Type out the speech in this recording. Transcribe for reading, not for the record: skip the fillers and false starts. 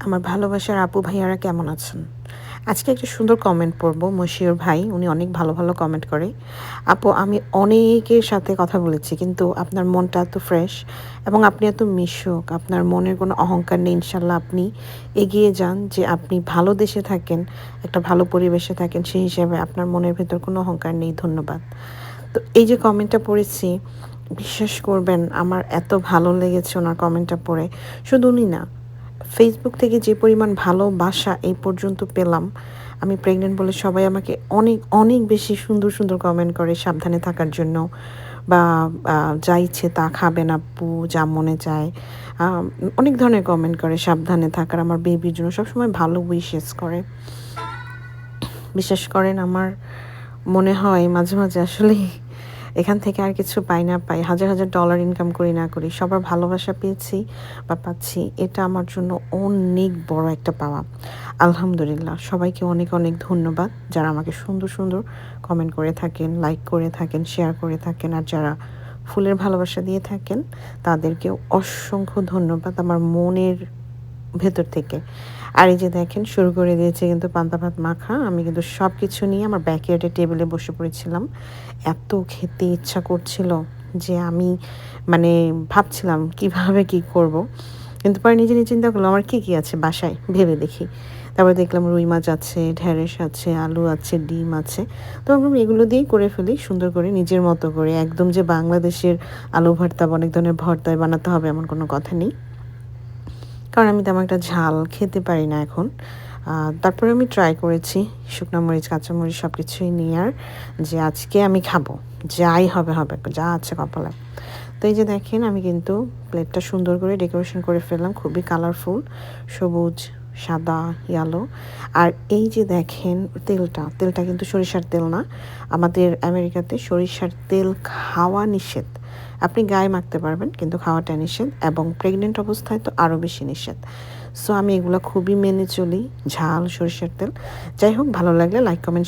আমার ভালোবাসার আপু ভাইয়ারা কেমন আছেন? আজকে একটা সুন্দর কমেন্ট পড়বো মশিউর ভাই। উনি অনেক ভালো, ভালো কমেন্ট করে। আপু আমি অনেকের সাথে কথা বলেছি কিন্তু আপনার মনটা এত ফ্রেশ এবং আপনি এত মিশুক। আপনার মনের কোনো অহংকার নেই। ইনশাআল্লাহ আপনি এগিয়ে যান যে আপনি ভালো দেশে থাকেন, একটা ভালো পরিবেশে থাকেন সেই হিসেবে আপনার মনের ভেতর কোনো অহংকার নেই। ধন্যবাদ। তো এই যে কমেন্টটা পড়েছি, বিশ্বাস করবেন আমার এত ভালো লেগেছে ওনার কমেন্টটা পড়ে। শুধু উনি না, ফেসবুক থেকে যে পরিমাণ ভালোবাসা এই পর্যন্ত পেলাম, আমি প্রেগনেন্ট বলে সবাই আমাকে অনেক অনেক বেশি সুন্দর সুন্দর কমেন্ট করে সাবধানে থাকার জন্য, বা যা ইচ্ছে তা খাবেন আপু, যা মনে চায়, অনেক ধরনের কমেন্ট করে সাবধানে থাকার, আমার বেবির জন্য সবসময় ভালো উইশেস করে। বিশ্বাস করেন আমার মনে হয় মাঝে মাঝে আসলে এখান থেকে আর কিছু পাই না পাই, হাজার হাজার ডলার ইনকাম করি না করি, সবার ভালোবাসা পেয়েছি বা পাচ্ছি, এটা আমার জন্য অনেক বড় একটা পাওয়া। আলহামদুলিল্লাহ, সবাইকে অনেক অনেক ধন্যবাদ যারা আমাকে সুন্দর সুন্দর কমেন্ট করে থাকেন, লাইক করে থাকেন, শেয়ার করে থাকেন, আর যারা ফুলের ভালোবাসা দিয়ে থাকেন তাদেরকেও অসংখ্য ধন্যবাদ আমার মনের ভেতর থেকে। আর এই যে দেখেন শুরু করে দিয়েছে কিন্তু পান্তা ভাত মাখা। আমি কিন্তু সব কিছু নিয়ে আমার ব্যাকইয়ার্ডে টেবিলে বসে পড়েছিলাম। এত খেতে ইচ্ছা করছিল যে আমি মানে ভাবছিলাম কিভাবে কি করব। কিন্তু পরে নিজে নিজে চিন্তা করলাম আমার কী আছে বাসায় ভেবে দেখি। তারপরে দেখলাম রুই মাছ আছে, ঢেঁড়স আছে, আলু আছে, ডিম আছে। তো ভাবলাম এগুলো দিয়েই করে ফেলি সুন্দর করে নিজের মতো করে। একদম যে বাংলাদেশের আলু ভর্তা বা অনেক ধরনের ভর্তায় বানাতে হবে এমন কোনো কথা নেই। কারণ আমি তেমন একটা ঝাল খেতে পারি না এখন। তারপরে আমি ট্রাই করেছি শুকনো মরিচ, কাঁচামরিচ সব কিছুই নেয়ার, যে আজকে আমি খাবো। যাই হবে, হবে। যা আছে কপালে। তো এই যে দেখেন আমি কিন্তু প্লেটটা সুন্দর করে ডেকোরেশন করে ফেললাম। খুবই কালারফুল, সবুজ, সাদা, ইয়েলো। আর এই যে দেখেন তেলটা কিন্তু সরিষার তেল না। আমাদের আমেরিকাতে সরিষার তেল খাওয়া নিষেধ। আপনি গায়ে মাখতে পারবেন কিন্তু খাওয়াটা নিষেধ, এবং প্রেগনেন্ট অবস্থায় তো আরও বেশি নিষেধ। সো আমি এগুলো খুবই মেনে চলি, ঝাল, সরিষার তেল। যাই হোক, ভালো লাগলে লাইক, কমেন্ট